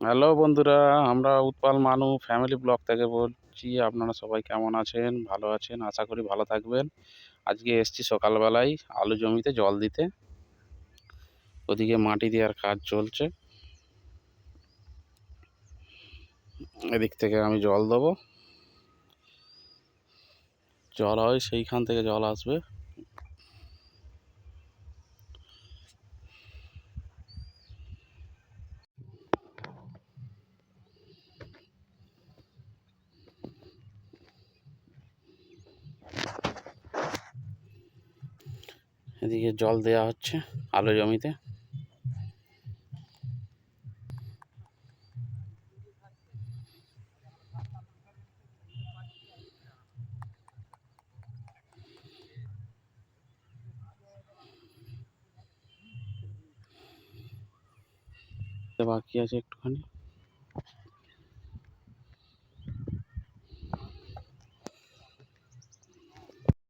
Hello বন্ধুরা, আমরা উৎপাল মানু ফ্যামিলি ব্লগ থেকে বলছি। আপনারা সবাই কেমন আছেন? ভালো আছেন? আশা করি ভালো থাকবেন। আজকে এসছি সকালবেলায় আলু জমিতে জল দিতে। ওদিকে মাটি দেওয়ার কাজ চলছে। এদিক থেকে আমি জল দেবো। জল হয় সেইখান থেকে জল আসবে। এদিকে জল দেওয়া হচ্ছে আলু জমিতে। বাকি আছে একটুখানি।